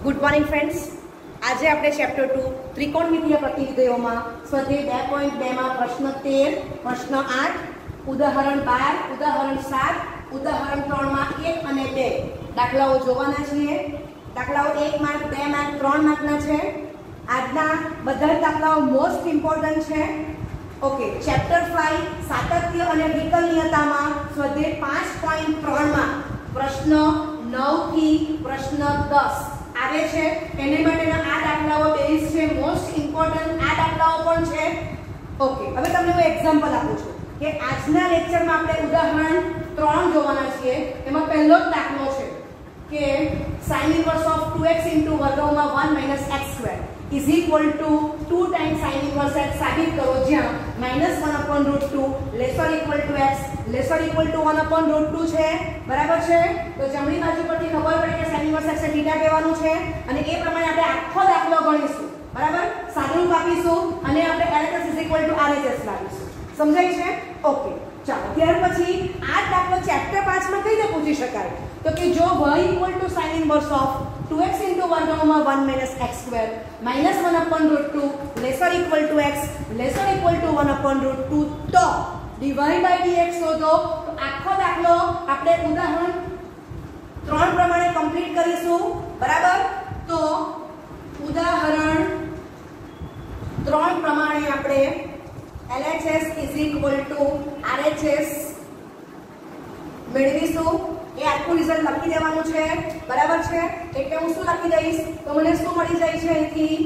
Good morning friends. आज આપણે chapter 2 ત્રિકોણમિતીય પ્રતિનિધિઓમાં સ્વાધ્યાય 2.2 માં પ્રશ્ન 13, પ્રશ્ન 8, ઉદાહરણ 12, ઉદાહરણ 7, ઉદાહરણ 3 માં 1 અને 2 દાખલાઓ જોવાના છીએ। દાખલાઓ 1 માર્ક, 2 માર્ક, 3 માર્કના છે। આજના બધા દાખલાઓ મોસ્ટ ઇમ્પોર્ટન્ટ છે। ઓકે, ચેપ્ટર 5 સાતત્ય અને વિકલનીયતામાં સ્વાધ્યાય 5.3 માં પ્રશ્ન 9 થી પ્રશ્ન 10 આવે છે। એને માટેના આ દાખલાઓ બેઝ છે, મોસ્ટ ઇમ્પોર્ટન્ટ આ દાખલાઓ પણ છે। ઓકે, હવે તમને હું એક્ઝામ્પલ આપું છું કે આજના લેક્ચરમાં આપણે ઉદાહરણ 3 જોવાના છીએ। એમાં પહેલો જ દાખલો છે કે sin inverse of 2x into વર્ગમૂળમાં 1 - x² is equal to 2 times sin inverse x સાબિત કરો, જ્યાં -1/√2 lesser equal to x lesser equal to 1/√2 છે। બરાબર છે? તો જમણી બાજુ પરથી ખબર પડે કે sin inverse x એ θ કહેવાનું છે અને એ પ્રમાણે આપણે આખો દાખલો ગણીશું। બરાબર? સાદુરૂપ આપીશું અને આપણે LHS = RHS લાવીશું। સમજાય છે? ઓકે, ચાલો ત્યાર પછી આ દાખલો ચેપ્ટર 5 માં કઈ રીતે પૂછી શકાય? તો કે જો y = sin inverse of 2x into વર્ગમૂળમાં 1 - x² -1/√2 lesser equal to x lesser equal to 1/√2 તો dy by dx શોધો। તો આખો દાખલો આપણે ઉદાહરણ 3 પ્રમાણે કમ્પ્લીટ કરીશું। બરાબર? તો ઉદાહરણ 3 પ્રમાણે આપણે LHS = RHS મેળવીશું। એ આખું રિઝલ્ટ લખી દેવાનું છે। બરાબર છે? એટલે હું શું લખી દઈશ તો મને શું મળી જાય છે અહીંથી?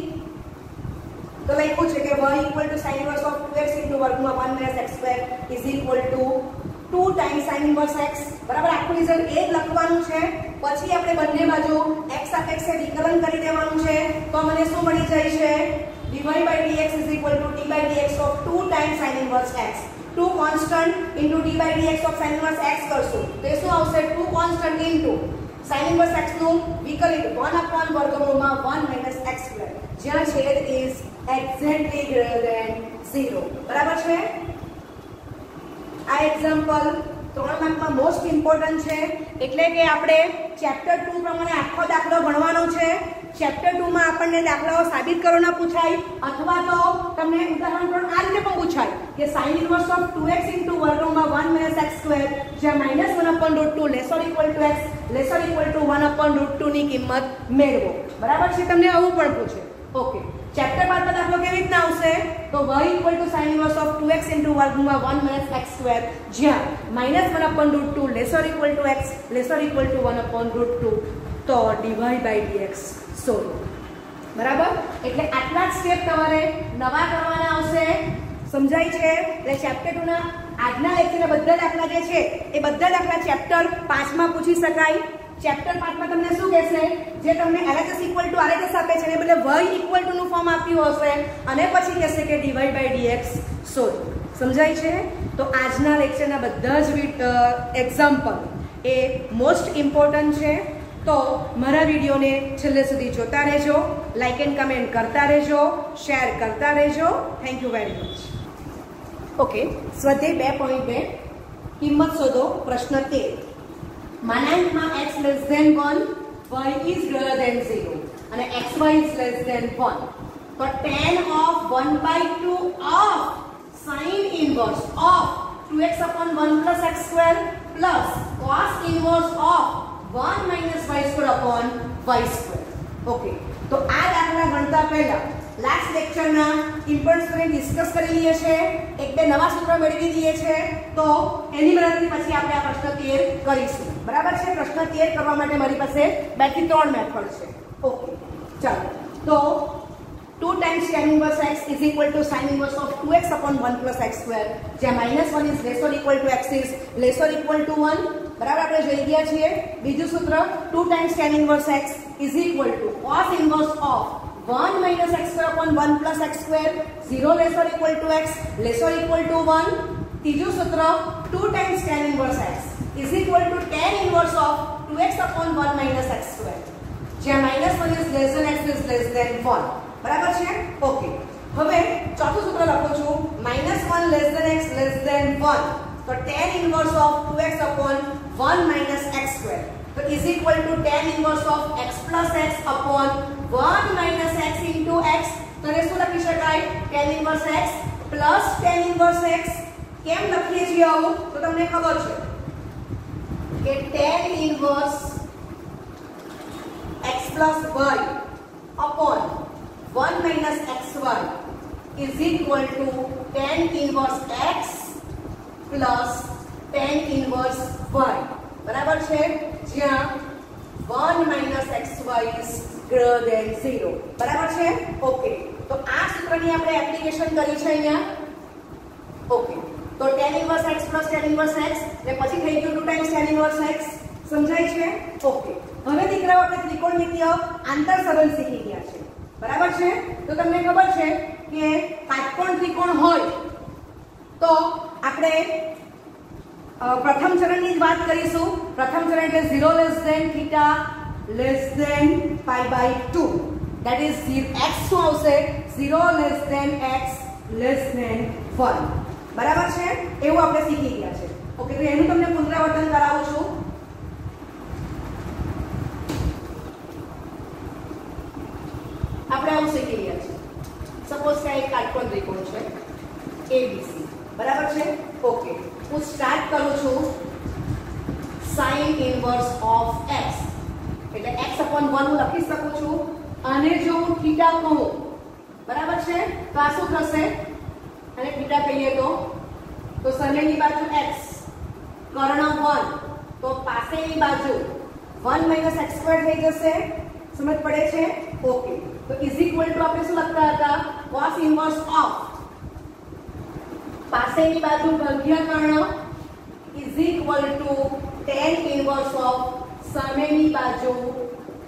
તો લખ્યું છે કે y = sin inverse of 2x into વર્ગમૂળમાં 1 - x² is equal to 2 times sin inverse x। બરાબર? આખું રિઝલ્ટ એ જ લખવાનું છે। પછી આપણે બંને બાજુ x સાપેક્ષે વિકલન કરી દેવાનું છે। તો મને શું મળી જાય છે? dy by dx = d by dx of 2 times sin inverse x। 2 constant into d by dx of sin inverse x કરશું તો એ શું આવશે? 2 constant into sin inverse x નું વિકલિત 1/વર્ગમૂળમાં 1 - x², જ્યાં છેદ is exactly greater than 0। બરાબર છે? આ એક્ઝામ્પલ 3 માર્કમાં મોસ્ટ ઇમ્પોર્ટન્ટ છે, એટલે કે આપણે ચેપ્ટર 2 પ્રમાણે આખો દાખલો ભણવાનો છે। ચેપ્ટર 2 માં આપણને દાખલાઓ સાબિત કરવાના પૂછાય, અથવા તો તમને ઉદાહરણ 3 આ રીતે પણ પૂછાય કે sin inverse of 2x into વર્ગમૂળમાં 1 - x², જ્યાં -1/√2 lesser equal to x lesser equal to 1/√2 ની કિંમત મેળવો। બરાબર છે? તમને આવું પણ પૂછે। ઓકે, ચેપ્ટર 5 માં દાખલો કેવી રીતના આવશે? તો y = sin inverse of 2x into વર્ગમૂળમાં 1 - x², જ્યાં -1/√2 lesser equal to x lesser equal to 1/√2 તો dy by dx શોધો। બરાબર? એટલે આટલા જ સ્ટેપ તમારે નવા કરવાના આવશે। સમજાય છે? એટલે ચેપ્ટર 2 ના આજના લેક્ચરના બધા દાખલા જે છે એ બધા દાખલા ચેપ્ટર 5 માં પૂછી શકાય। ચેપ્ટર 5 માં તમને શું કહેશે? જે તમને LHS = RHS આપે છે એને બદલે y = નું ફોર્મ આપ્યું હશે અને પછી કહેશે કે dy by dx શોધો। સમજાય છે? તો આજના લેક્ચરના બધા જ એક્ઝામ્પલ એ મોસ્ટ ઇમ્પોર્ટન્ટ છે। તો મારા વિડીયોને છેલ્લે સુધી જોતા રહેજો, લાઈક એન્ડ કમેન્ટ કરતા રહેજો, શેર કરતા રહેજો। Thank you very much. Okay, સ્વાધ્યાય 2.2 કિંમત શોધો, પ્રશ્ન 13 માનાંકમાં x <1 y is greater than 0 અને xy is less than 1 તો tan of 1/2 of sin inverse of 2x/1 + x² plus cos inverse of 1 - y²/y²। Okay, તો આ દાખલા ગણતા પહેલા લાસ્ટ લેક્ચરના ઇમ્પોર્ટન્સને ડિસ્કસ કરી લઈએ છે, એક બે નવા સૂત્રો મેળવી દઈએ છે। તો એની મદદથી પછી આપણે આ પ્રશ્ન 13 કરીશું। બરાબર છે? પ્રશ્ન 13 કરવા માટે મારી પાસે 2 થી 3 મેથડ છે। ઓકે, ચાલો તો 2 times tan inverse x is equal to sin inverse of 2x/1 + x², જ્યાં -1 is lesser equal to x is lesser equal to 1। બરાબર? આપણે જોઈ ગયા છીએ। બીજું સૂત્ર 2 times tan inverse x is equal to cos inverse of 1 - x²/1 + x², 0 lesser equal to x lesser equal to 1। ત્રીજું સૂત્ર 2 times tan inverse x is equal to tan inverse of 2x/1 - x², જ્યાં -1 is less than x is less than 1। બરાબર છે? Okay, હવે ચોથું સૂત્ર લખું છું -1 less than x less than 1 તો tan inverse of 2x/1 - x²। square. तो is equal to tan inverse of x plus x upon 1 minus x into x. તો એ શું લખી શકાય? tan inverse x plus tan inverse x. કેમ લખીએ છીએ આવું? તો તમને ખબર છે કે tan inverse x plus y upon 1 minus xy is equal to tan inverse x plus tan inverse y. બરાબર છે? જ્યાં 1 minus xy is greater than 0. બરાબર છે? ઓકે. તો આ સૂત્રની આપણે એપ્લિકેશન કરી છે અહીંયા. ઓકે. તો tan inverse x plus tan inverse x ને પછી થઈ ગયું 2 times tan inverse x. સમજાય છે? ઓકે. હવે દીકરાઓ આપણે ત્રિકોણમિતીય આંતર સંબંધ શીખી ગયા છે. બરાબર છે? તો તમને ખબર છે કે કાટકોણ ત્રિકોણ હોય તો આપણે પ્રથમ ચરણની જ વાત કરીશું. પ્રથમ ચરણ એટલે 0 less than theta less than pi by 2. That is x શું આવશે? 0 less than x less than 1. બરાબર છે? એવું આપણે શીખી ગયા છે. ઓકે, તો એનું તમને પુનરાવર્તન કરાવું છું. આપણે આવું શીખી ગયા છે. સપોઝ કે એક કાટકોણ ત્રિકોણ છે ABC. બરાબર છે? ઓકે. હું સ્ટાર્ટ કરું છું sin inverse of x. એટલે x upon 1 હું લખી શકું છું. અને જો હું θ કહું, બરાબર છે, તો આ શું થશે? અને θ કહીએ તો સામેની બાજુ x, કર્ણ 1, તો પાસેની બાજુ 1 minus x square થઈ જશે. સમજ પડે છે? ઓકે. તો ઇઝ ઇક્વલ ટુ આપણે શું લખતા હતા? cos inverse of પાસેની બાજુ ભાગ્યા કર્ણ is equal to tan inverse of સામેની બાજુ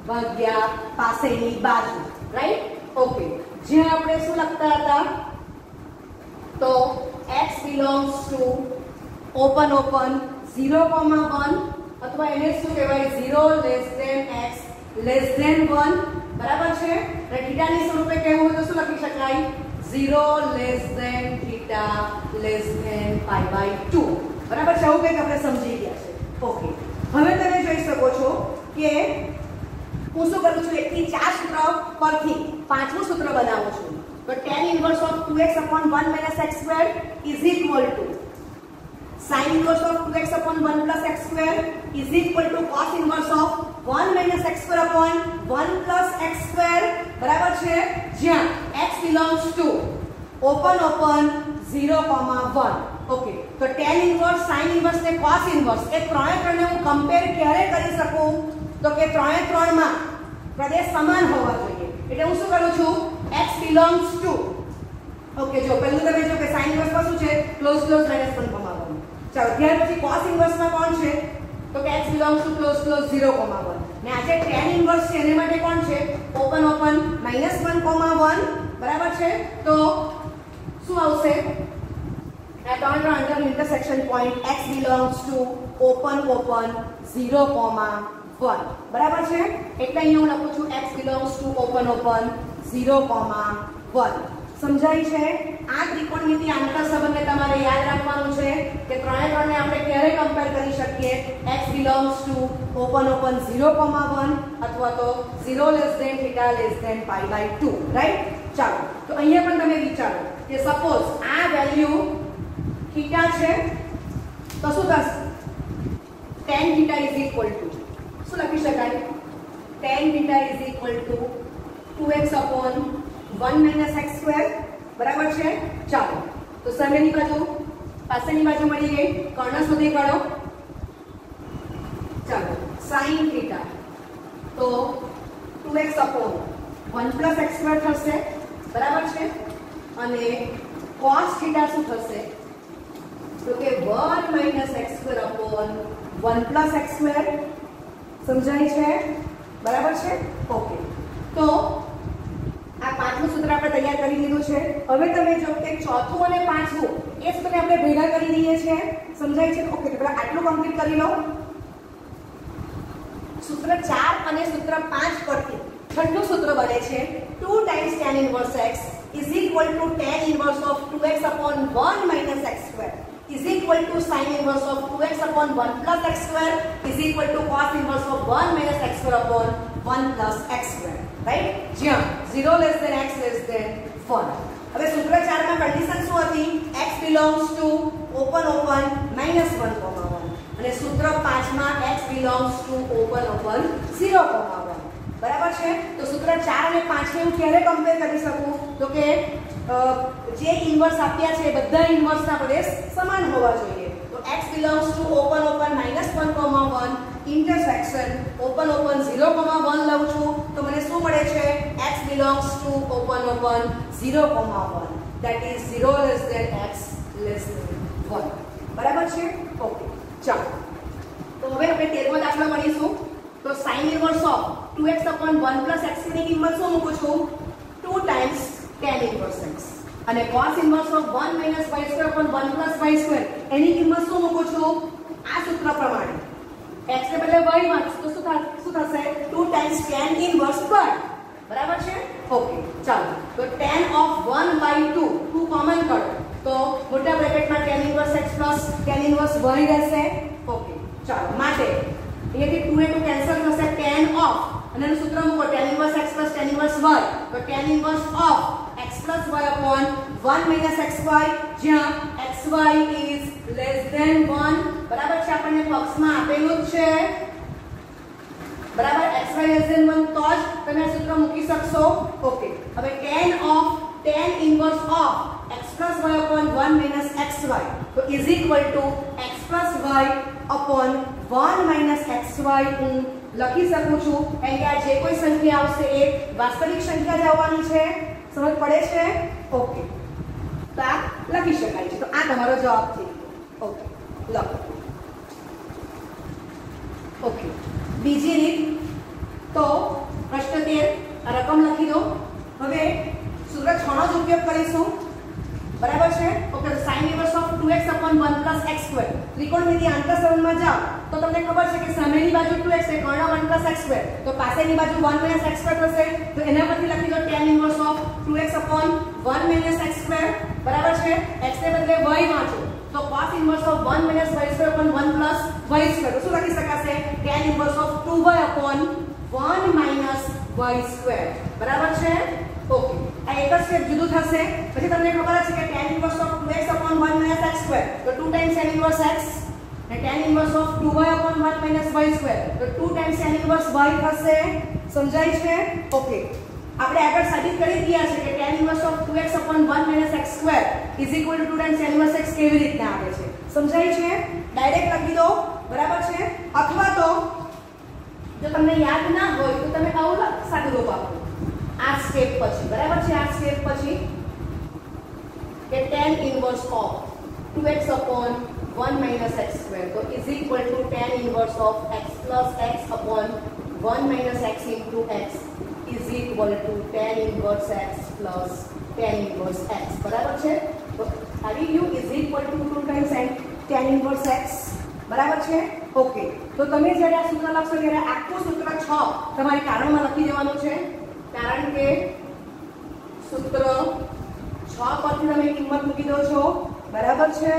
ભાગ્યા પાસેની બાજુ. રાઈટ? ઓકે. જ્યાં આપણે શું લખતા હતા? તો x belongs to open 0,1 અથવા એને શું કહેવાય? 0 less than x less than 1. બરાબર છે? અને થીટાની સ્વરૂપે કહેવું હોય તો શું લખી શકાય? 0 less than theta less than pi by 2. બરાબર છે? આવું કંઈક આપણે સમજી ગયા છે. ઓકે. હવે તમે જોઈ શકો છો કે હું શું કરું છું? 1 થી 4 સૂત્ર પરથી પાંચમું સૂત્ર બનાવું છું. તો tan inverse of 2x upon 1 minus x square is equal to sin inverse of 2x upon 1 plus x square is equal to cos inverse of 1 minus x square upon 1 plus x square. બરાબર છે? જ્યાં x belongs to open 0,1. Okay. તો tan inverse, sin inverse ને cos inverse એ ત્રણે ત્રણને હું compare ક્યારે કરી શકું? તો કે ત્રણે ત્રણમાં પ્રદેશ સમાન હોવા જોઈએ. એટલે હું શું કરું છું? x belongs to. ઓકે. જો પહેલું તમે જો કે sin inverse માં શું છે? ક્લોઝ -1,1. ચાલો, ત્યાર પછી cos inverse માં કોણ છે? તો કે x belongs to ક્લોઝ 0,1. ને આ જે tan inverse છે એને માટે કોણ છે? ઓપન -1,1. બરાબર છે? તો શું આવશે? આ ત્રણ under intersection point x belongs to open 0,1. બરાબર છે? એટલે અહીંયા હું લખું છું x belongs to open 0,1. સમજાય છે? આ ત્રિકોણમિતિ આંતર સંબંધને તમારે યાદ રાખવાનું છે કે ત્રણે ત્રણને આપણે ક્યારે કમ્પેર કરી શકીએ? x belongs to open 0,1 અથવા તો 0 less than theta less than pi by 2. Right? ચાલો, તો અહીંયા પણ તમે વિચારો કે સપોઝ આ વેલ્યુ થીટા છે તો શું થશે? tan theta is equal to શું લખી શકાય? tan theta is equal to 2x upon 1 minus x square. બરાબર છે? ચાલો, તો સામેની બાજુ પાસેની બાજુ મળી ગઈ. કર્ણ શોધી કાઢો. ચાલો, sin theta તો 2x upon 1 plus x square થશે. બરાબર છે? અને cos theta શું થશે? તો કે 1 minus x square upon 1 plus x square. સમજાય છે? બરાબર છે? ઓકે. તો આ પાંચમું સૂત્ર આપણે તૈયાર કરી લીધું છે. હવે તમે જો કે ચોથું અને પાંચમું એ સૂત્રને આપણે ભેગા કરી દઈએ છીએ. સમજાય છે? ઓકે. તો પહેલા આટલું કમ્પ્લીટ કરી લો. સૂત્ર 4 અને સૂત્ર 5 પરથી છઠ્ઠું સૂત્ર બને છે 2 times tan inverse x is equal to tan inverse of 2x upon 1 minus x square is equal equal to sin inverse of 2x upon 1 plus x square is equal to cos inverse of 1 minus x square upon 1 plus x square, right? જ્યાં 0 less than x less than 1. હવે સૂત્ર 4 માં condition શું હતી? x belongs to open open minus 1 comma 1 અને સૂત્ર 5 માં x belongs to open open 0 comma 1. બરાબર છે? તો સૂત્ર 4 અને 5 ને હું ક્યારે કમ્પેર કરી શકું? તો કે જે ઇન્વર્સ આપ્યા છે બધા ઇન્વર્સના પ્રદેશ સમાન હોવા જોઈએ. તો x belongs to open open -1 comma 1 intersection open open 0 comma 1 લઉં છું તો મને શું મળે છે? x belongs to open open 0 comma 1 that is 0 less than x less than 1. બરાબર છે? ઓકે, ચાલો તો હવે આપણે 13મો દાખલો ગણીશું. તો sin inverse of 2x upon 1 plus x ની કિંમત શું મૂકું છું? 2 times tan inverse x અને cos inverse of 1 minus y square upon 1 plus y square એની કિંમત શું મૂકું છું? આ સૂત્ર પ્રમાણે x ને બદલે y માં તો શું થશે? 2 times tan inverse y. બરાબર છે? ઓકે, ચાલો તો tan of 1 by 2 કોમન કરો તો મોટા બ્રેકેટમાં tan inverse x plus tan inverse y રહેશે. ઓકે, ચાલો માટે અહીંયાથી 2 ને 2 કેન્સલ થશે. tan of અને એનું સૂત્ર મૂકો tan inverse x plus tan inverse y તો tan inverse of x plus y upon 1 minus xy જ્યાં xy is less than 1. બરાબર છે? આપણને બોક્સમાં આપેલું જ છે. બરાબર, xy less than 1 તો જ તમે આ સૂત્ર મૂકી શકશો. ઓકે, હવે tan inverse of x plus y upon 1 minus xy તો is equal to x plus y upon 1 minus xy હું લખી શકું છું. કારણ કે આ જે કોઈ સંખ્યા આવશે એ વાસ્તવિક સંખ્યા જ આવવાની છે. સમજ પડે છે? ઓકે, તો આ લખી શકાય છે. તો આ તમારો જવાબ છે. ઓકે, લખો. ઓકે, બીજી રીત તો પ્રશ્ન 13 રકમ લખી દો. હવે સૂત્ર 6 નો જ ઉપયોગ કરીશું. બરાબર છે? Okay, sin inverse of 2x upon 1 plus x square ત્રિકોણમિતિ આંતરસરણમાં જાઓ તો તમને ખબર છે કે સામેની બાજુ 2x છે, કર્ણ 1 plus x square તો પાછળની બાજુ 1 minus x square થશે. તો એના પરથી લખી દો tan inverse of 2x upon 1 minus x square. બરાબર છે? x ને બદલે y વાંચો તો cos inverse of 1 minus y square upon 1 plus y square તો શું લખી શકાશે? tan inverse of 2y upon 1 minus y square. બરાબર છે? ઓકે, આ એક જ સ્ટેપ જુદું થશે. પછી તમને ખબર છે કે tan inverse of 2x upon 1 minus x square તો 2 times tan inverse x અને tan inverse of 2y upon 1 minus y square તો 2 times tan inverse y થશે. સમજાય છે? ઓકે, આપણે આગળ સાબિત કરી દીધા છે કે tan inverse of 2x upon 1 minus x square is equal to 2 times tan inverse x કેવી રીતના આવે છે. સમજાય છે? ડાયરેક્ટ લખી દો. બરાબર છે? અથવા તો જો તમને યાદ ના હોય તો તમે આવું સાદું રૂપ આપો આ સ્ટેપ પછી. બરાબર છે? આ સ્ટેપ પછી કે tan inverse of 2x upon 1 minus x square તો is equal to tan inverse of x plus x upon 1 minus x into x is equal to tan inverse x plus tan inverse x. બરાબર છે? તો આવી ગયું is equal to 2 times tan inverse x. બરાબર છે? Okay, તો તમે જ્યારે આ સૂત્ર લખશો ત્યારે આખું સૂત્ર 6 તમારે કારણમાં લખી દેવાનું છે. કારણ કે સૂત્ર 6 પરથી તમે કિંમત મૂકી દો છો. બરાબર છે?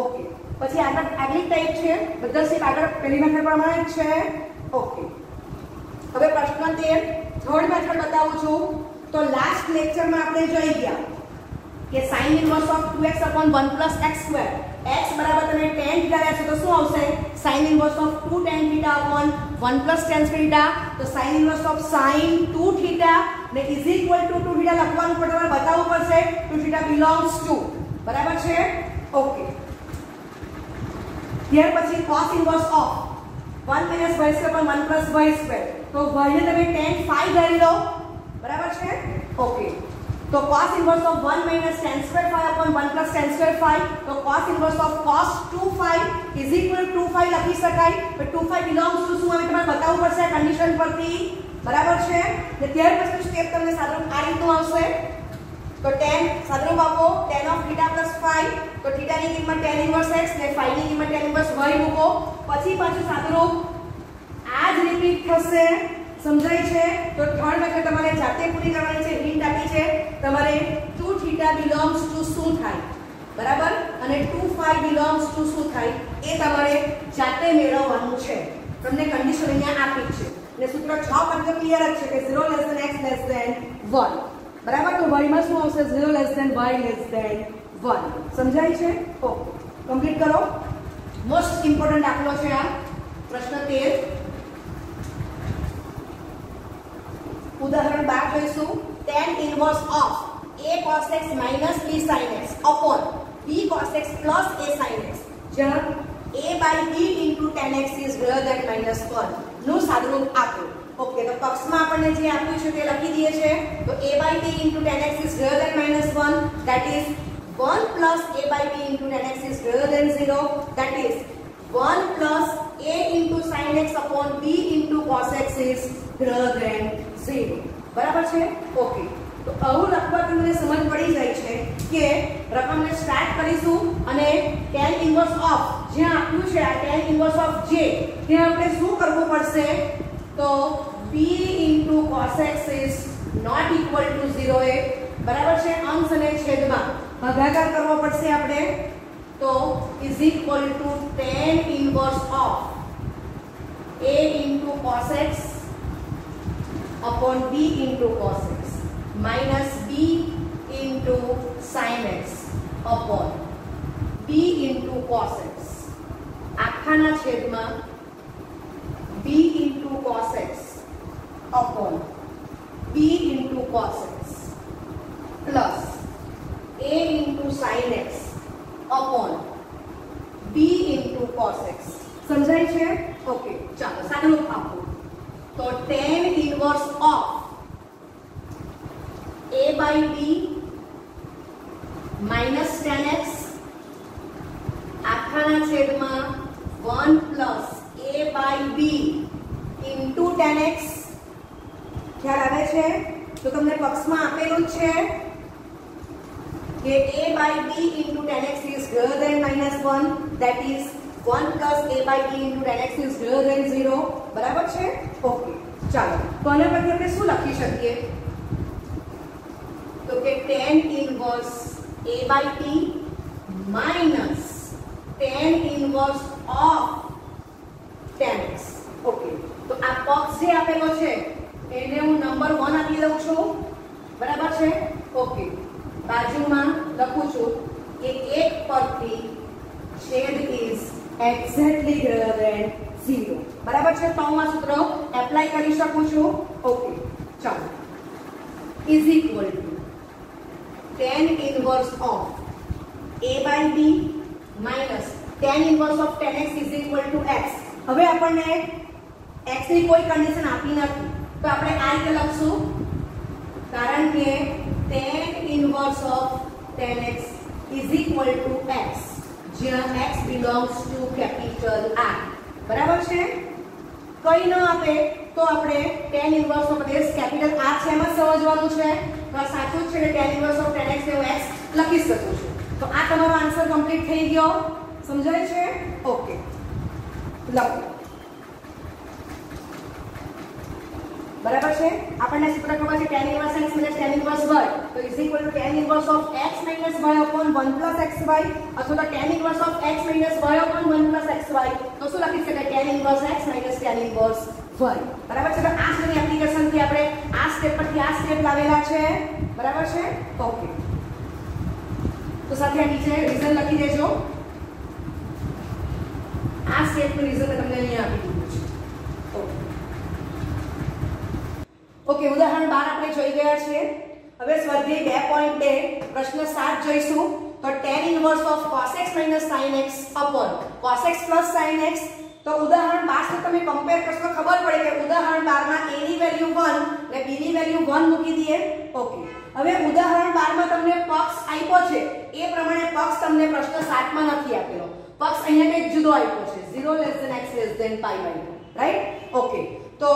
ઓકે, પછી આગલી ટાઈપ છે બધા સ્ટેપ આગળ પહેલી મેથડ પ્રમાણે જ છે. ઓકે, હવે પ્રશ્ન 13 થર્ડ મેથડ બતાવું છું. તો લાસ્ટ લેક્ચરમાં આપણે જોઈ ગયા કે sin inverse of 2x upon 1 plus x square x બરાબર તમે tan theta લે છો તો શું આવશે? sin inverse of 2 tan theta upon 1 plus tan theta તો sin inverse of sin 2 theta ને is equal to 2 theta લખવાનું પણ તમારે બતાવવું પડશે 2 theta belongs to. બરાબર છે? ઓકે, ત્યાર પછી cos inverse of 1 minus y square upon 1 plus y square તો y ને તમે tan phi ધારી લો. બરાબર છે? ઓકે, તો cos inverse of 1 minus tan square phi upon 1 plus tan square phi તો cos inverse of cos 2 phi is equal to 2 phi લખી શકાય. but 2 phi belongs to શું હવે તમારે બતાવવું પડશે કન્ડિશન પરથી. બરાબર છે? ને ત્યાર પછી સ્ટેપ તમને સાદું આ રીતનું આવશે. તો tan સાદું આપો tan of theta plus phi તો theta ની કિંમત tan inverse x ને phi ની કિંમત tan inverse y મૂકો. પછી પાછું સાદું આ જ રિપીટ થશે. સમજાય છે? તો થર્ડ મેથડ તમારે જાતે પૂરી કરવાની છે. હિન્ટ આપી છે તમારે 2 theta belongs to શું થાય બરાબર અને 2 phi belongs to શું થાય એ તમારે જાતે મેળવવાનું છે તમને કન્ડિશન અહીંયા આપી છે અને સૂત્ર 6 પર તો ક્લિયર જ છે કે 0 less than x less than 1 બરાબર તો y માં શું આવશે 0 less than y less than 1 સમજાય છે ઓકે કમ્પ્લીટ કરો મોસ્ટ ઇમ્પોર્ટન્ટ દાખલો છે આ પ્રશ્ન 13 ઉદાહરણ 12 જોઈશું tan inverse of a cos x minus b sin x upon b cos x plus a sin x જ્યાં a by b into tan x is greater than minus 1 નું સાદુરૂપ આપો ઓકે તો પક્ષમાં આપણને જે આપ્યું છે તે લખી દઈએ છે તો a by b into tan x is greater than minus 1 that is 1 plus a by b into tan x is greater than 0 that is 1 plus a into sin x upon b into cos x is greater than 0 બરાબર છે okay તો આવું લખવાથી મને સમજ પડી જાય છે કે રકમને સ્ટાર્ટ કરીશું અને tan ઇન્વર્સ ઓફ જે આપ્યું છે આ tan ઇન્વર્સ ઓફ j તે આપણે શું કરવું પડશે તો b into cos x is not equal to 0 એ બરાબર છે અંશ અને છેદમાં ભાગાકાર કરવો પડશે આપણે તો is equal to tan inverse of a into cos x upon b into cos x minus b into sin x upon b into cos x આખાના છેદમાં b into cos x upon b into cos x plus a into sin x upon b into cos x સમજાય છે okay ચાલો સાદુરૂપ આપો તો tan inverse of a by b minus tan x આખાના છેદમાં 1 plus a by b into tan x ખ્યાલ આવે છે તો તમને પક્ષમાં આપેલું છે કે a by b into tan x is greater than minus 1 that is 1 plus a by b into tan x is greater than 0 બરાબર છે ઓકે ચાલો તો આના પરથી આપણે શું લખી શકીએ તો કે tan inverse a by b minus tan inverse of tan x okay તો આ પક્ષ જે આપેલો છે એને હું નંબર 1 આપી દઉં છું બરાબર છે ઓકે બાજુમાં લખું છું કે એક પરથી છેદ is exactly greater than 0 બરાબર છે તો હું આ સૂત્ર એપ્લાય કરી શકું છું ઓકે ચાલો is equal to tan inverse of a by b minus tan inverse of tan x is equal to x હવે આપણને x ની કોઈ કન્ડિશન આપી નથી તો આપણે આ રીતે લખશું કારણ કે tan inverse of tan x is equal to x જ્યાં x belongs to capital R બરાબર છે કઈ ન આપે તો આપણે tan inverse of this capital R છે એમાં સમજવાનું છે તો સાચું છે કે tan inverse of tan x ને હું x લખી શકું છું તો આ તમારો આન્સર કમ્પ્લીટ થઈ ગયો સમજાય છે ઓકે લખો બરાબર છે આપણને સૂત્ર ખબર છે tan inverse x minus tan inverse y તો is equal to tan inverse of x minus y upon 1 plus xy અથવા તો tan inverse of x minus y upon 1 plus xy તો શું લખી શકાય tan inverse x minus tan inverse y બરાબર છે તો આ સ્ટેપની એપ્લિકેશન થી આપણે આ સ્ટેપ પરથી આ સ્ટેપ લાવેલા છે બરાબર છે ઓકે તો સાથે આ નીચે રીઝન લખી દેજો આ સ્ટેપનું રીઝન તમને અહીંયા આપી દીધું છે ઓકે ઓકે ઉદાહરણ 12 આપણે જોઈ ગયા છીએ હવે સ્વાધ્યાય 2.2 પ્રશ્ન 7 જોઈશું તો tan inverse of cos x minus sin x upon cos x plus sin x તો ઉદાહરણ 12 से તમે કમ્પેર કરશો ખબર પડે કે ઉદાહરણ 12 માં a ની વેલ્યુ 1 અને b ની વેલ્યુ 1 મૂકી દઈએ ઓકે હવે ઉદાહરણ 12 માં તમને પક્ષ આપ્યો છે એ પ્રમાણે પક્ષ તમને પ્રશ્ન 7 માં નથી આપેલો પક્ષ અહીંયા કંઈક જુદો આપ્યો છે 0 less than x less than pi by 2 right okay तो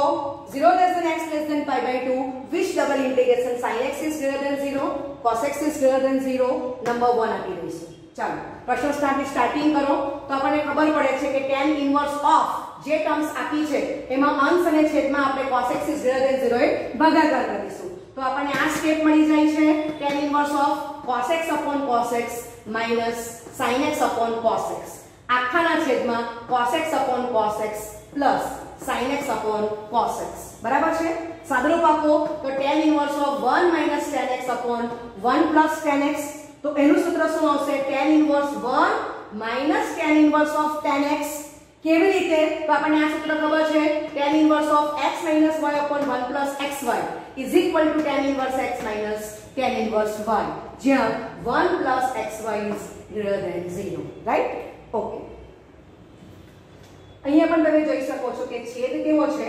0 less than x less than pi by 2 which double integration sin x is greater than 0 cos x is greater than 0 number 1 આપી દઈશું ચાલો પ્રશ્ન સ્ટાર્ટિંગ કરો તો આપણને ખબર પડે છે કે tan inverse of જે ટર્મ્સ આપી છે એમાં અંશ અને છેદમાં આપણે cos x is greater than 0 એ ભાગાકાર કરીશું તો આપણને આ સ્ટેપ મળી જાય છે tan inverse of cos x upon cos x minus sin x upon cos x આખાના છેદમાં cos x upon cos x plus sin x upon cos x બરાબર છે સાદુરૂપ આપો તો tan inverse of 1 minus tan x upon 1 plus tan x તો એનું સૂત્ર શું આવશે tan inverse 1 minus tan inverse of tan x કેવી રીતે તો આપણને આ સૂત્ર ખબર છે tan inverse of x minus y upon 1 plus xy is equal to tan inverse x minus tan inverse y જ્યાં 1 plus xy is greater than 0 right okay અહીંયા પણ તમે જોઈ શકો છો કે છેદ કેવો છે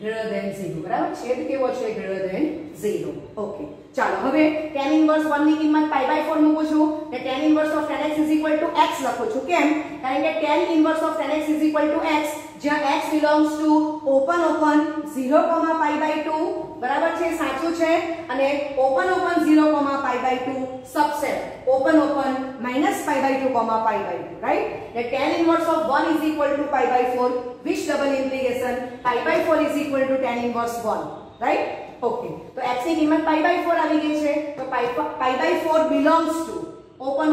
greater than 0 બરાબર છેદ કેવો છે greater than 0 ઓકે ચાલો હવે tan inverse 1 ની કિંમત pi/4 મૂકું છું કે tan inverse of tan x is equal to x લખું છું કેમ કારણ કે tan inverse of tan x is equal to x જ્યાં x belongs to open 0, pi/2 બરાબર છે સાચું છે અને open 0, pi/2 subset open minus pi/2, pi/2 right the tan inverse of 1 is equal to pi/4 which double implication pi/4 is equal to tan inverse 1 right okay તો x ની કિંમત pi/4 આવી ગઈ છે તો pi/4 belongs to open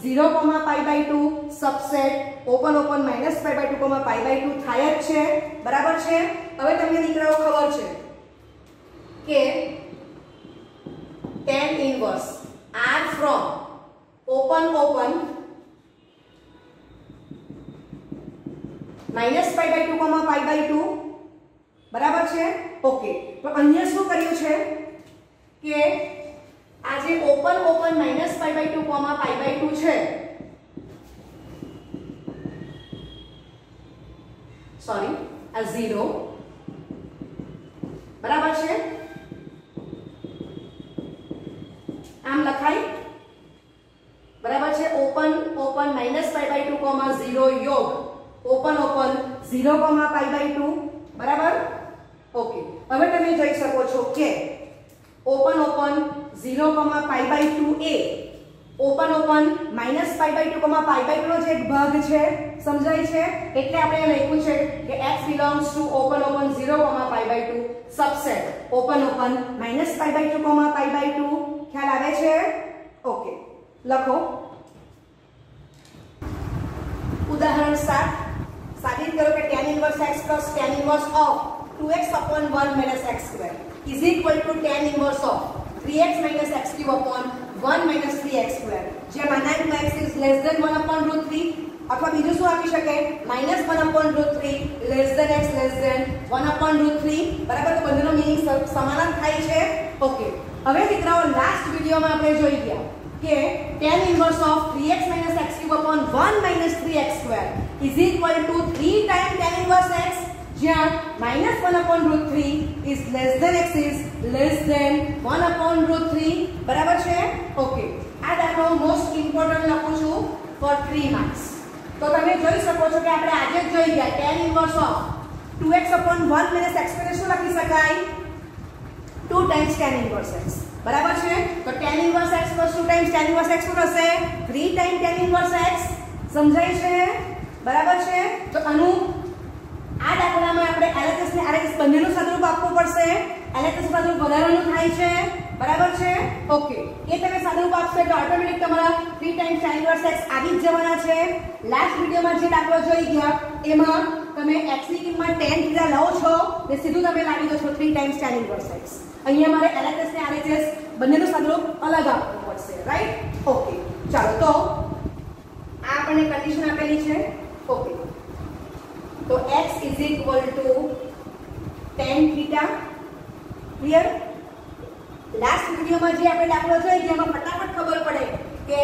0, pi/2 subset open minus pi/2, pi/2 થાય જ છે બરાબર છે હવે તમને દીકરાઓ ખબર છે કે tan inverse r from open minus pi/2, pi/2 બરાબર છે ઓકે તો અહીંયા શું કર્યું છે કે આ જે ઓપન minus pi/2, pi/2 છે સોરી આ 0 બરાબર છે આમ લખાય બરાબર છે ઓપન minus pi/2, 0 યોગ ઓપન 0, pi/2 બરાબર ઓકે હવે તમે જોઈ શકો છો કે ઓપન 0, pi/2 એ ઓપન minus pi/2, pi/2 નો જે એક ભાગ છે સમજાય છે એટલે આપણે લખ્યું છે કે x belongs to open 0, pi/2 subset open minus pi/2, pi/2 ખ્યાલ આવે છે ઓકે લખો ઉદાહરણ 7 સાબિત કરો કે tan inverse x plus tan inverse of 2x upon 1 minus x square is equal to tan inverse of 3x minus x cube upon 1 minus 3x square જ્યાં માનાંક x is less than 1 upon root 3 અથવા બીજું શું આપી શકે minus 1 upon root 3 less than x less than 1 upon root 3 બરાબર તો બંનેનો meaning સમાન જ થાય છે ઓકે હવે દીકરાઓ લાસ્ટ વિડિયોમાં આપણે જોઈ ગયા કે tan inverse of 3x minus x cube upon 1 minus 3x square is equal to 3 times tan inverse x જ્યાં minus 1 upon root 3 is less than x is less than 1 upon root 3 બરાબર છે okay આ દાખલો most important લખું છું for 3 marks તો તમે જોઈ શકો છો કે આપણે આજે જ જોઈ ગયા tan inverse of 2x upon 1 minus x square શું લખી શકાય 2 times tan inverse x બરાબર છે તો tan inverse x plus 2 times tan inverse x શું થશે 3 times tan inverse x સમજાય છે બરાબર છે તો આનું આ દાખલામાં આપણે LHS ને RHS બંનેનું સાદુરૂપ આપવું પડશે LHS સાદુરૂપ વધારાનું થાય છે બરાબર છે ઓકે એ તમે સાદુરૂપ આપશો તો ઓટોમેટિક તમારા 3 times tan inverse x આવી જ જવાના છે લાસ્ટ વિડિયોમાં જે દાખલો જોઈ ગયા એમાં તમે x ની કિંમત tan θ લો છો ને સીધું તમે લાવી દો છો 3 times tan inverse x અહીંયા મારે LHS ને RHS બંનેનું સાદુરૂપ અલગ આપવું પડશે રાઈટ ઓકે ચાલો તો આ આપણને કન્ડિશન આપેલી છે ઓકે તો x is equal to tan theta clear last વિડિયોમાં જે આપણે દાખલો જોઈ ગયા એમાં ફટાફટ ખબર પડે કે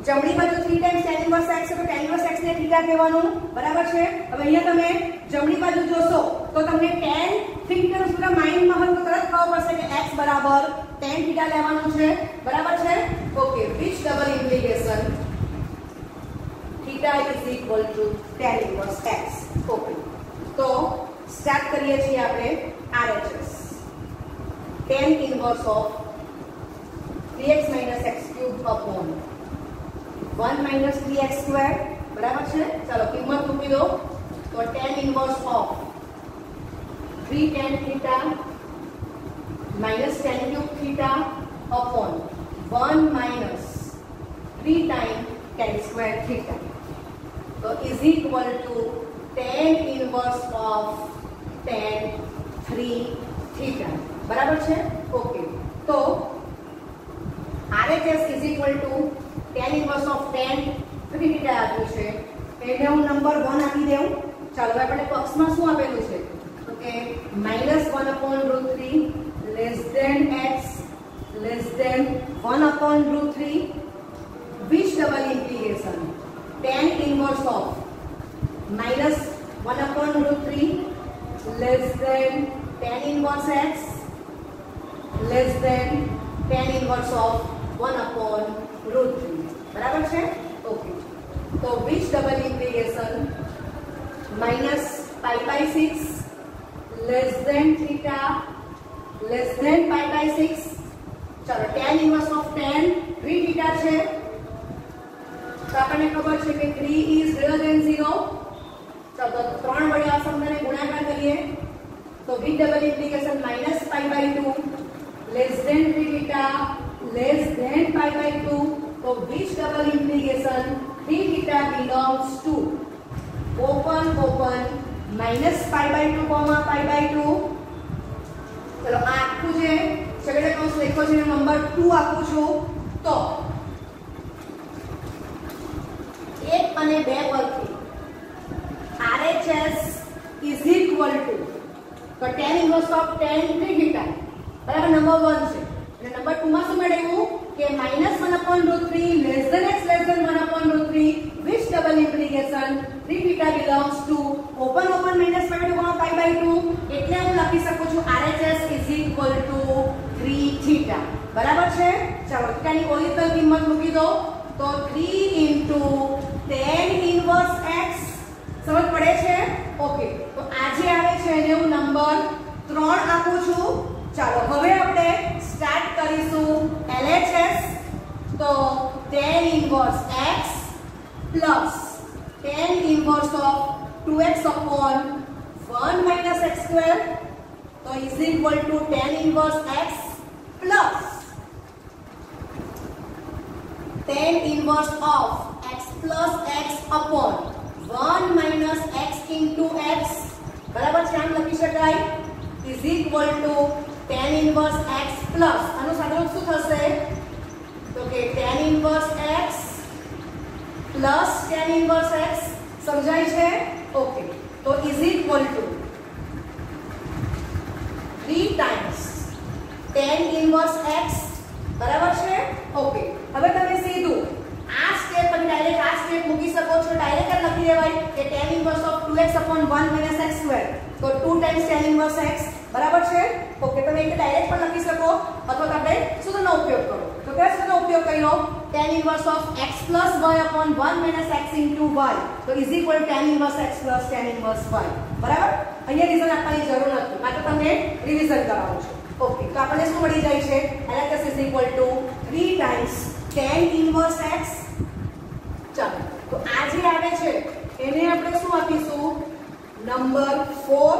જમણી બાજુ 3 times tan inverse x તો tan inverse x ને થીટા કહેવાનું બરાબર છે હવે અહીંયા તમે જમણી બાજુ જોશો તો તમને tan theta નું સૂત્ર માઇન્ડમાં હોય તો તરત ખબર પડશે કે x બરાબર tan theta લેવાનું છે બરાબર છે okay which double implication theta is equal to tan inverse x okay તો સ્ટાર્ટ કરીએ છીએ આપણે RHS tan inverse of 3x minus x cube upon 1 minus 3x square બરાબર છે ચાલો કિંમત મૂકી દો તો tan inverse of 3 tan theta minus tan cube theta upon 1 minus 3 3 time tan square theta, तो is equal to tan inverse of tan 3 theta बराबर है। ओके, तो RHS is equal to tan inverse of tan 3 theta આપ્યું છે, એટલે હું number 1 આપી દઉં। ચાલો હવે આપણે બોક્સમાં શું આપેલું છે, તો કે -1/√3 less than x less than 1/√3 which double implication tan inverse of -1/√3 less than tan inverse x less than tan inverse of 1/√3 बराबर है। ओके, तो which double implication -π/6 less than theta less than π/6। चलो tan inverse of tan 3 theta है, तो आपने खबर है कि 3 is greater than 0। चलो 3 वडे आ संख्याने गुणाकार करिए, तो which double implication -π/2 less than 3 theta less than π/2, तो which double implication 3 theta belongs to open -π/2, π/2। चलो आखू जे छगड़े कौंस लिखो छे नंबर 2 आपू छो, तो 1 અને 2 પરથી RHS is equal to, तो tan inverse of tan 3 theta बराबर नंबर 1 છે, અને નંબર 2 માં શું મળ્યું કે -1/√3 less than x less than 1/√3 which double implication 3 theta belongs to open -π/2, π/2, એટલે હું લખી શકું છું RHS is equal to 3 theta બરાબર છે। ચાલો થીટાની ઓરિજિનલ કિંમત મૂકી દો, તો 3 into tan inverse x સમજ પડે છે। ઓકે, તો આજે આવે છે એને હું નંબર 3 આપું છું। ચાલો હવે આપણે સ્ટાર્ટ કરીશું LHS, તો tan inverse x plus tan inverse of 2x upon 1 minus x square, तो is equal to tan inverse x plus tan inverse of x plus x upon 1 minus x into x बराबर છે, આમ લખી શકાય is equal to tan inverse x plus આનું સાદુરૂપ શું થશે, તો કે tan inverse x plus tan inverse x સમજાય છે। ઓકે, તો is equal to 3 times tan inverse x બરાબર છે। ઓકે, હવે તમે સીધું આ સ્ટેપ પર ડાયરેક્ટ આ સ્ટેપ મૂકી શકો છો, ડાયરેક્ટ લખી દેવાય કે tan inverse of 2x upon 1 minus x square, તો 2 times tan inverse x બરાબર છે। ઓકે, તમે એટલે ડાયરેક્ટ પણ લખી શકો, અથવા તો આપણે સૂત્રનો ઉપયોગ કરો, તો કયા સૂત્રનો ઉપયોગ કર્યો, tan inverse of x plus y upon 1 minus x into y, તો is equal to tan inverse x plus tan inverse y બરાબર। અહીંયા રીઝન આપવાની જરૂર નથી, માત્ર તમને રિવિઝન કરાવું છું। ઓકે, તો આપણને શું મળી જાય છે, LHS is equal to 3 times tan inverse x। ચાલો, તો આ જે આવે છે એને આપણે શું આપીશું, નંબર 4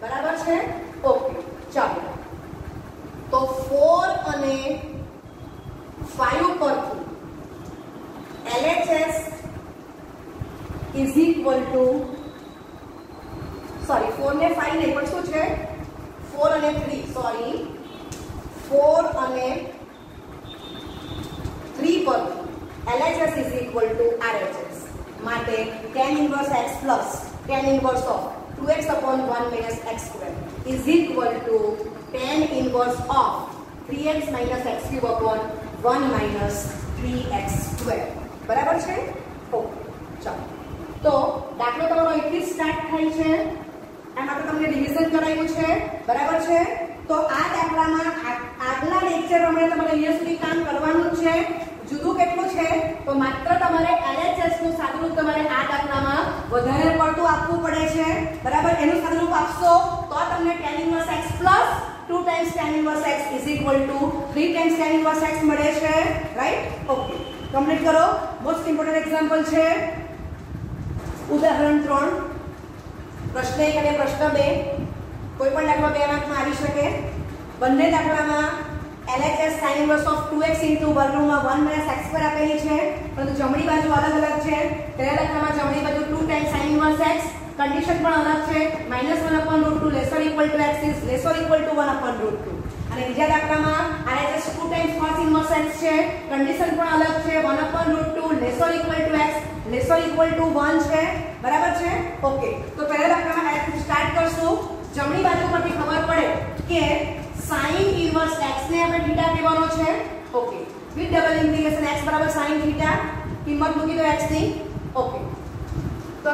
બરાબર છે। ઓકે, ચાલો, તો 4 અને 5 પરથી LHS is equal to, sorry 4 ને 5 નહીં પણ શું છે 4 અને 3, સોરી 4 અને 3 પરથી LHS is equal to RHS માટે tan inverse x plus tan inverse of 2x upon 1 minus x square is equal to tan inverse of 3x minus x cube upon 1 minus 3x square બરાબર છે। Okay, ચાલો, તો દાખલો તમારો અહીંથી start થાય છે, આમાં તો તમને રિવિઝન કરાવ્યું છે બરાબર છે। તો આ દાખલામાં આગલા લેક્ચર પ્રમાણે તમારે અહીંયા સુધી કામ કરવાનું છે। જુદું કેટલું છે, તો માત્ર તમારે LHS નું સાદુરૂપ તમારે આ દાખલામાં વધારે પડતું આપવું પડે છે બરાબર। એનું સાદુરૂપ આપશો તો તમને tan inverse x plus 2 times tan inverse x is equal to 3 times tan inverse x મળે છે, રાઈટ। ઓકે, કમ્પ્લીટ કરો। મોસ્ટ ઇમ્પોર્ટન્ટ એક્ઝામ્પલ છે ઉદાહરણ 3, પ્રશ્ન 1 અને પ્રશ્ન 2, કોઈ પણ દાખલા 2 માર્કમાં આવી શકે। બંને દાખલામાં LHS sin inverse of 2x into વર્ગમૂળમાં 1 minus x પર આપેલી છે, પરંતુ જમણી બાજુ અલગ અલગ છે. પહેલા દાખલામાં જમણી બાજુ 2 times sin inverse x, condition પણ અલગ છે. -1/√2 lesser equal to x is lesser equal to 1/√2. અને બીજા દાખલામાં LHS 2 times cos inverse x છે, કન્ડિશન પણ અલગ છે. 1/√2 lesser equal to x lesser equal to 1 છે. બરાબર છે? ઓકે. તો પહેલા દાખલામાં x સ્ટાર્ટ કરશું. જમણી બાજુ પરથી ખબર પડે કે sin inverse x ને આપણે θ કહેવાનો છે. Okay. With double integration x બરાબર sin θ, કિંમત મૂકી દો x ની. ઓકે. તો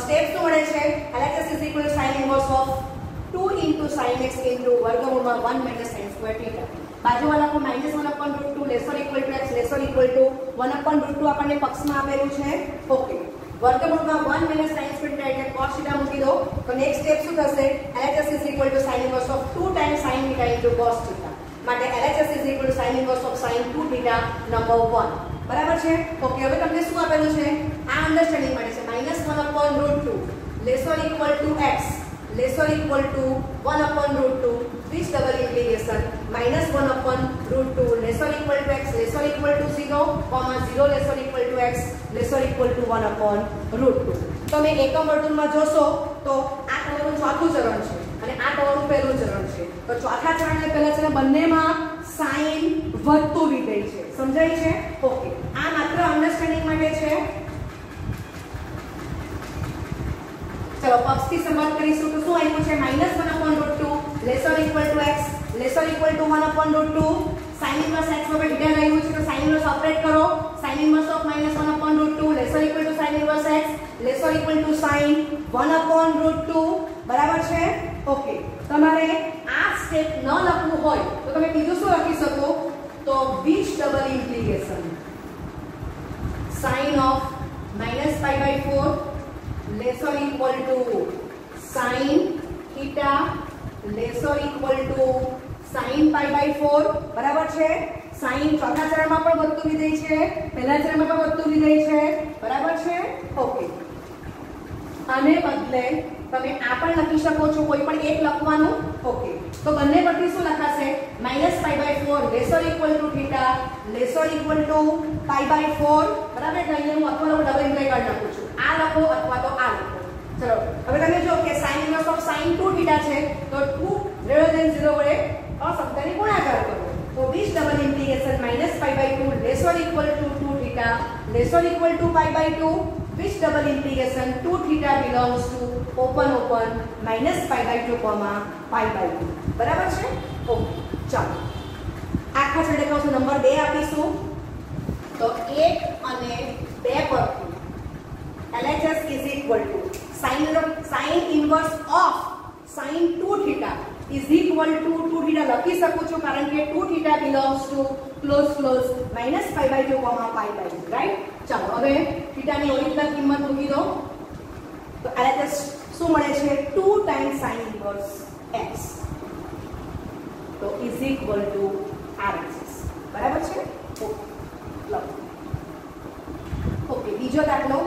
સ્ટેપ શું મળે છે? LHS is equal to sin inverse of 2 into sin x into વર્ગમૂળમાં 1 minus sin square θ. બાજુવાળા કો -1/√2 lesser equal to x lesser equal to 1/√2 આપણને પક્ષમાં આપેલું છે. ઓકે. વર્ગમૂળમાં 1 minus sin square θ એટલે cos θ મૂકી દો. તો નેક્સ્ટ સ્ટેપ શું થશે? LHS is equal to sin inverse of 2 times sin θ into cos θ. માટે LHS is equal to sin inverse of sin 2 θ number 1. બરાબર છે? ઓકે. હવે તમને શું આપેલું છે? આ અન્ડરસ્ટેન્ડિંગ માટે છે. -1/√2 lesser equal to x lesser equal to 1/√2 which double integration -1/√2 lesser equal to x lesser equal to 0, 0 lesser equal to x lesser equal to 1/√2. તમે એકમ વર્તુળમાં જોશો તો આ તમારું ચોથું ચરણ છે અને આ તમારું પહેલું ચરણ છે. તો ચોથા ચરણને પહેલા છે બંનેમાં sin વધતું વિધેય છે. સમજાય છે? ઓકે. આ માત્ર અન્ડરસ્ટેન્ડિંગ માટે છે. ચલો પક્ષથી શરૂઆત કરીશું. તો શું આવ્યું છે? -1/√2 lesser equal to x lesser equal to 1/√2. sin inverse x વગર હિડન આવ્યું છે તો sin inverse ઓપરેટ કરો. sin inverse of -1/√2 lesser equal to sin inverse x lesser equal to sin 1/√2. બરાબર છે? ઓકે. તમારે આ સ્ટેપ ન લખવું હોય તો તમે બીજું શું લખી શકો? તો which double integration sin of -π/4 lesser equal to sin θ lesser equal to sin π/4. બરાબર છે? sin ચોથા ચરણમાં પણ વધતું વિધેય છે, પહેલા ચરણમાં પણ વધતું વિધેય છે. બરાબર છે? ઓકે. આને બદલે તમે આ પણ લખી શકો છો, કોઈ પણ એક લખવાનું. ઓકે. તો બંને પરથી શું લખાશે? -π/4 lesser equal to θ lesser equal to π/4. બરાબર? એટલે અહીંયા હું અથવા ડબલ ઇમ્પ્લાય કરી નાખું છું. આ લખો અથવા તો આ લખો. ચલો હવે તમે જો કે sin inverse of sin 2 θ છે તો 2 > 0 વડે અસમતાને ગુણાકાર કરો. તો which double integration -π/2 lesser equal to 2 θ lesser equal to π/2 which double integration 2 θ belongs to open -π/2, π/2. બરાબર છે? ઓકે. ચાલો આખા છેડે કહું છું નંબર 2 આપીશું. તો 1 અને 2 પરથી LHS is equal to sin inverse of sin 2 θ is equal to 2 θ લખી શકું છું કારણ કે 2 θ belongs to close -π/2, π/2. રાઈટ? ચાલો હવે θ ની ઓરિજિનલ કિંમત મૂકી દો. તો LHS શું મળે છે? 2 times sin inverse x. તો is equal to RHS. બરાબર છે? ઓકે. બીજો દાખલો.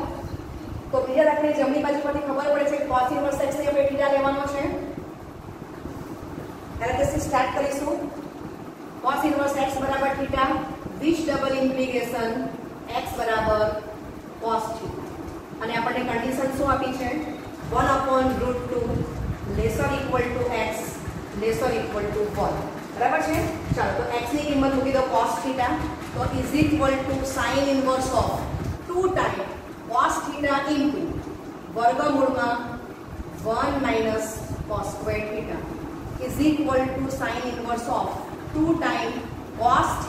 તો બીજા દાખલે જમણી બાજુ પરથી ખબર પડે છે કે cos inverse x ને આપણે θ લેવાનો છે. LHS સ્ટાર્ટ કરીશું. cos inverse x બરાબર θ which double integration x બરાબર cos θ. અને આપણને કન્ડિશન શું આપી છે? 1/√2 lesser equal to x lesser equal to 1. બરાબર છે? ચાલો તો x ની કિંમત મૂકી દો cos θ. તો is equal to sin inverse of 2 times cos θ into વર્ગમૂળમાં 1 minus cos square θ is equal to sin inverse of 2 times cos θ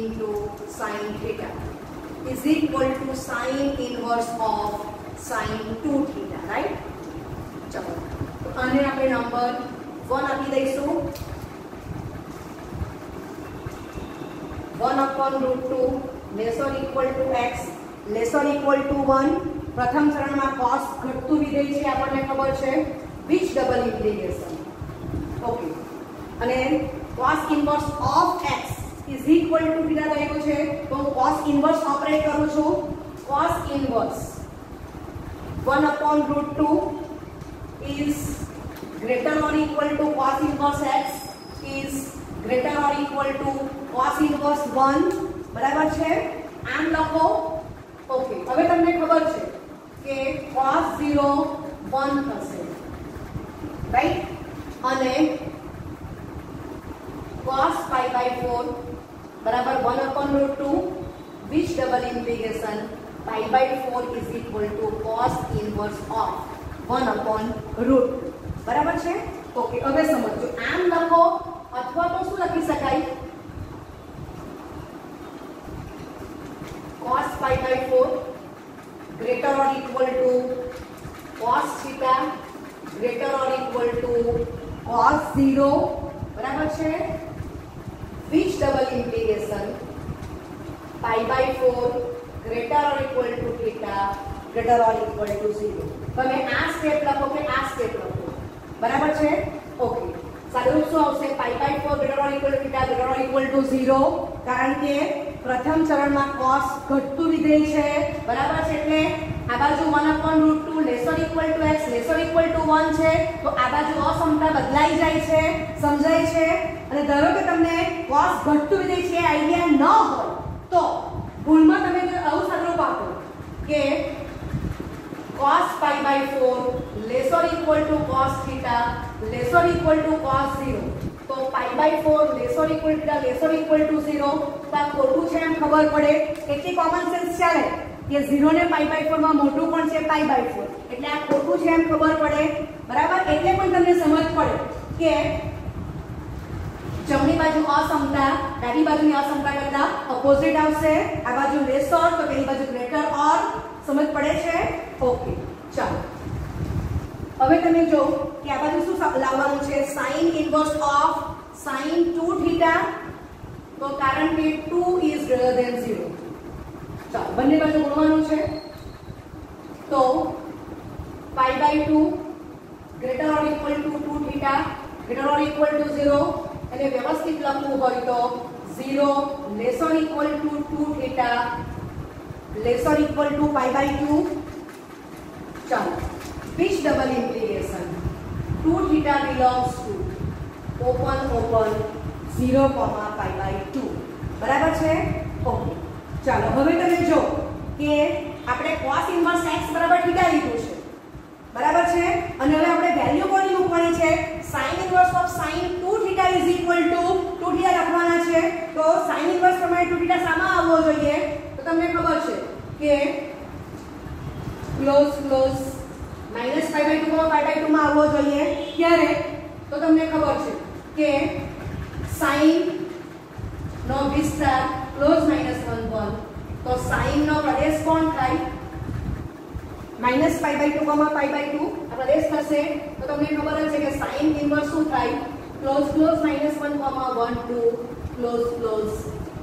into sin θ is equal to sin inverse of sin 2 θ. Right? ચલો તો આને આપણે number 1 આપી દઈશું. 1/√2 lesser equal to x lesser equal to 1. પ્રથમ ચરણમાં cos ઘટતું વિધેય છે આપણને ખબર છે. which double integration. ઓકે. અને cos inverse of x is equal to θ થયું છે તો હું cos inverse ઓપરેટ કરું છું. cos inverse 1/√2 is greater or equal to cos inverse x is greater or equal to cos inverse 1 બરાબર છે આમ લખો ઓકે હવે તમને ખબર છે કે cos 0 1 થશે રાઈટ અને cos pi by 4 बराबर 1/√2 which double integration pi by 4 is equal to cos inverse of 1/√2 બરાબર છે ઓકે હવે સમજો આમ લખો અથવા તો શું લખી શકાય cos pi by 4 greater or equal to cos theta greater or equal to cos 0 બરાબર છે which double integration pi by 4 greater or equal to theta greater or equal to 0 તમે આ સ્ટેપ લખો કે આ સ્ટેપ લખો બરાબર છે ઓકે સાદુરૂપ શું આવશે pi by 4 greater or equal to theta greater or equal to 0 કારણ કે પ્રથમ ચરણમાં cos ઘટતું વિધેય છે બરાબર છે એટલે આ બાજુ 1/√2 laser equal to x laser equal to 1 છે તો આ બાજુ અસમતા બદલાઈ જાય છે સમજાય છે અને ધારો કે તમને cos ઘટતું વિધેય છે આઈડિયા ન હોય તો ભૂલમાં તમે જો આવું સાદુરૂપ આપો કે cos pi by 4 lesser equal to cos theta lesser equal to cos 0 તો pi by 4 lesser equal to theta lesser equal to 0 તો આ ખોટું છે એમ ખબર પડે એટલી કોમન સેન્સ ચાલે કે 0 ને pi by 4 માં મોટું પણ છે pi by 4 એટલે આ ખોટું છે એમ ખબર પડે બરાબર એટલે પણ તમને સમજ પડે કે જમણી બાજુ અસમતા ડાબી બાજુની અસમતા કરતા ઓપોઝિટ આવશે આ બાજુ લેસર તો પેલી બાજુ ગ્રેટર ઓર સમજ પડે છે ઓકે ચાલો હવે તમે જો કે આ બાજુ શું લાવવાનું છે sin inverse of sin 2 theta તો કારણ કે 2 ઇઝ ગ્રેટર ધેન 0 ચાલો બંને બાજુ ગુણવાનું છે તો pi by 2 greater or equal to 2 theta greater or equal to 0 અને વ્યવસ્થિત લખવું હોય તો 0 laser equal to 2 theta lesser equal to pi by 2 ચાલો which double integration 2 theta belongs to open 0 pi by 2 બરાબર છે ઓકે ચાલો હવે તમે જો કે આપણે cos inverse x બરાબર થીટા લીધું છે બરાબર છે અને હવે આપણે વેલ્યુ કોની મૂકવાની છે sin inverse of sin 2 theta is equal to 2 theta લખવાના છે તો sin inverse પ્રમાણે 2 theta સામા આવવો જોઈએ તો તમને ખબર છે કે close -pi by 2 pi by 2 માં આવવો જોઈએ ક્યારે તો તમને ખબર છે કે sin નો વિસ્તાર ક્લોઝ -1 તો sin નો પ્રદેશ કોણ થાય -pi by 2 pi by 2 આ પ્રદેશ થશે તો તમને ખબર છે કે sin ઇન્વર્સ શું થાય close -1 2 close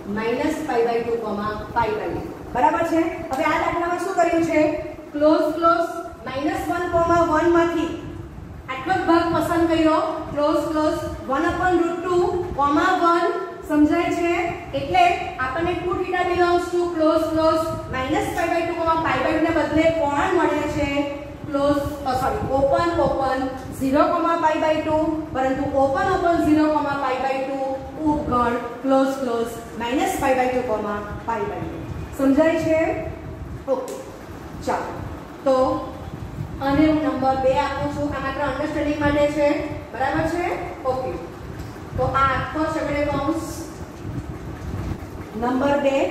-pi by 2 pi by 2 બરાબર છે હવે આ દાખલામાં શું કર્યું છે ક્લોઝ -1 માંથી આટલો જ ભાગ પસંદ કર્યો ક્લોઝ 1/√2 1 સમજાય છે એટલે આપણને 2 theta belongs to close -pi by 2 pi by 2 ને બદલે કોણ મળે છે ક્લોઝ ઓપન 0 pi by 2 પરંતુ ઓપન 0 pi by 2 ઉપગણ close -pi by 2 pi by 2 સમજાય છે ઓકે ચાલો તો અને હું નંબર 2 આપું છું આ માત્ર અન્ડરસ્ટેન્ડિંગ માટે છે બરાબર છે ઓકે તો આ આખો સગડે કૌંસ નંબર 2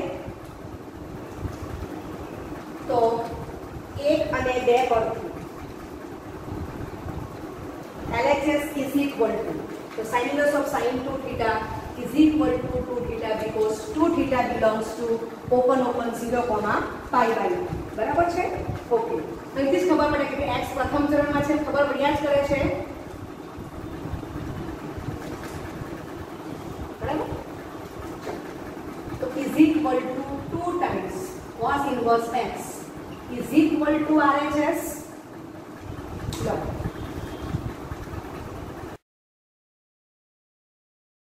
તો 1 અને 2 પરથી LHS is equal to so sin inverse of sin 2 theta is equal to 2 theta because 2 theta belongs to open 0 pi by 2 બરાબર છે ઓકે અહીંથી જ ખબર પડે કે x પ્રથમ ચરણમાં છે ખબર પડ્યા જ કરે છે બરાબર તો is equal to 2 times cos inverse x is equal to RHS law